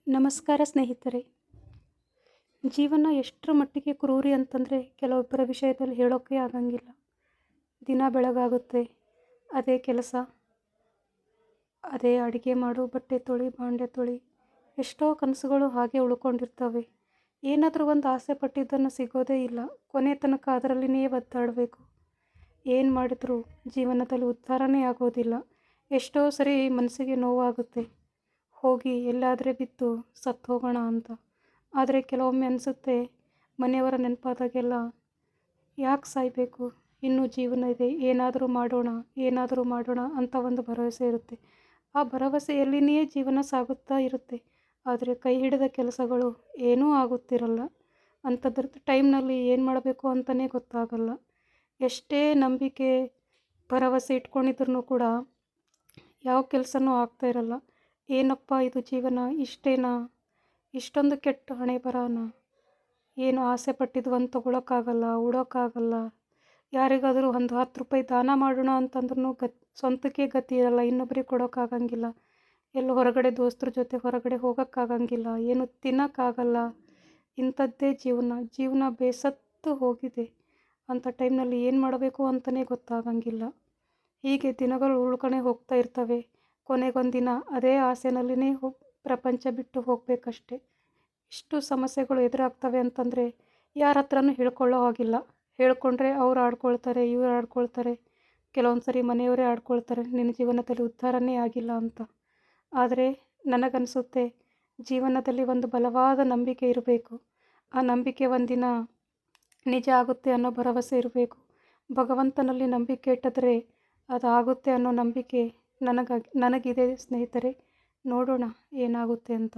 ನಮಸ್ಕಾರ ಸ್ನೇಹಿತರೆ. ಜೀವನ ಎಷ್ಟರ ಮಟ್ಟಿಗೆ ಕ್ರೂರಿ ಅಂತಂದರೆ ಕೆಲವೊಬ್ಬರ ವಿಷಯದಲ್ಲಿ ಹೇಳೋಕ್ಕೆ ಆಗಂಗಿಲ್ಲ. ದಿನ ಬೆಳಗಾಗುತ್ತೆ, ಅದೇ ಕೆಲಸ, ಅದೇ ಅಡುಗೆ ಮಾಡು, ಬಟ್ಟೆ ತೊಳಿ, ಭಾಂಡೆ ತೊಳಿ, ಎಷ್ಟೋ ಕನಸುಗಳು ಹಾಗೆ ಉಳ್ಕೊಂಡಿರ್ತವೆ. ಏನಾದರೂ ಒಂದು ಆಸೆ ಪಟ್ಟಿದ್ದನ್ನು ಸಿಗೋದೇ ಇಲ್ಲ. ಕೊನೆ ತನಕ ಅದರಲ್ಲಿನೇ ಒದ್ದಾಡಬೇಕು. ಏನು ಮಾಡಿದರೂ ಜೀವನದಲ್ಲಿ ಉದ್ಧಾರನೇ ಆಗೋದಿಲ್ಲ. ಎಷ್ಟೋ ಸರಿ ಮನಸ್ಸಿಗೆ ನೋವಾಗುತ್ತೆ, ಹೋಗಿ ಎಲ್ಲಾದರೆ ಬಿದ್ದು ಸತ್ತು ಹೋಗೋಣ ಅಂತ. ಆದರೆ ಕೆಲವೊಮ್ಮೆ ಅನಿಸುತ್ತೆ, ಮನೆಯವರ ನೆನಪಾದಾಗೆಲ್ಲ ಯಾಕೆ ಸಾಯಬೇಕು, ಇನ್ನೂ ಜೀವನ ಇದೆ, ಏನಾದರೂ ಮಾಡೋಣ ಅಂತ ಒಂದು ಭರವಸೆ ಇರುತ್ತೆ. ಆ ಭರವಸೆಯಲ್ಲಿಯೇ ಜೀವನ ಸಾಗುತ್ತಾ ಇರುತ್ತೆ. ಆದರೆ ಕೈ ಹಿಡಿದ ಕೆಲಸಗಳು ಏನೂ ಆಗುತ್ತಿರಲ್ಲ. ಅಂಥದ್ರ ಟೈಮ್ನಲ್ಲಿ ಏನು ಮಾಡಬೇಕು ಅಂತಲೇ ಗೊತ್ತಾಗಲ್ಲ. ಎಷ್ಟೇ ನಂಬಿಕೆ ಭರವಸೆ ಇಟ್ಕೊಂಡಿದ್ರೂ ಕೂಡ ಯಾವ ಕೆಲಸನೂ ಆಗ್ತಾ ಇರಲ್ಲ. ಏನಪ್ಪ ಇದು ಜೀವನ, ಇಷ್ಟೇನಾ, ಇಷ್ಟೊಂದು ಕೆಟ್ಟ ಹಣೆ ಬರಹನ, ಏನು ಆಸೆ ಪಟ್ಟಿದ್ವಂತ ತೊಗೊಳಕ್ಕಾಗಲ್ಲ, ಉಡೋಕ್ಕಾಗಲ್ಲ. ಯಾರಿಗಾದರೂ ಒಂದು 10 ರೂಪಾಯಿ ದಾನ ಮಾಡೋಣ ಅಂತಂದ್ರೂ ಸ್ವಂತಕ್ಕೆ ಗತಿ ಇರಲ್ಲ, ಇನ್ನೊಬ್ರಿಗೆ ಕೊಡೋಕ್ಕಾಗಂಗಿಲ್ಲ. ಎಲ್ಲೋ ಹೊರಗಡೆ ದೋಸ್ತರ ಜೊತೆ ಹೊರಗಡೆ ಹೋಗೋಕ್ಕಾಗಂಗಿಲ್ಲ, ಏನು ತಿನ್ನೋಕ್ಕಾಗಲ್ಲ. ಇಂಥದ್ದೇ ಜೀವನ ಬೇಸತ್ತು ಹೋಗಿದೆ. ಅಂಥ ಟೈಮ್ನಲ್ಲಿ ಏನು ಮಾಡಬೇಕು ಅಂತಲೇ ಗೊತ್ತಾಗಂಗಿಲ್ಲ. ಹೀಗೆ ದಿನಗಳು ಉಳ್ಕೊಂಡೇ ಹೋಗ್ತಾ ಇರ್ತವೆ. ಕೊನೆಗೊಂದಿನ ಅದೇ ಆಸೆನಲ್ಲಿನೇ ಪ್ರಪಂಚ ಬಿಟ್ಟು ಹೋಗಬೇಕಷ್ಟೆ. ಇಷ್ಟು ಸಮಸ್ಯೆಗಳು ಎದುರಾಗ್ತವೆ ಅಂತಂದರೆ ಯಾರ ಹತ್ರನೂ ಹೇಳ್ಕೊಳ್ಳೋ ಹಾಗಿಲ್ಲ. ಹೇಳ್ಕೊಂಡ್ರೆ ಅವ್ರು ಆಡ್ಕೊಳ್ತಾರೆ, ಇವ್ರು ಆಡ್ಕೊಳ್ತಾರೆ, ಕೆಲವೊಂದು ಸರಿ ಮನೆಯವರೇ ಆಡ್ಕೊಳ್ತಾರೆ, ನಿನ್ನ ಜೀವನದಲ್ಲಿ ಉದ್ಧಾರನೇ ಆಗಿಲ್ಲ ಅಂತ. ಆದರೆ ನನಗನ್ನಿಸುತ್ತೆ, ಜೀವನದಲ್ಲಿ ಒಂದು ಬಲವಾದ ನಂಬಿಕೆ ಇರಬೇಕು. ಆ ನಂಬಿಕೆ ಒಂದಿನ ನಿಜ ಆಗುತ್ತೆ ಅನ್ನೋ ಭರವಸೆ ಇರಬೇಕು. ಭಗವಂತನಲ್ಲಿ ನಂಬಿಕೆ ಇಟ್ಟಿದ್ರೆ ಅದಾಗುತ್ತೆ ಅನ್ನೋ ನಂಬಿಕೆ ನನಗಿದೆ ಸ್ನೇಹಿತರೆ. ನೋಡೋಣ ಏನಾಗುತ್ತೆ ಅಂತ.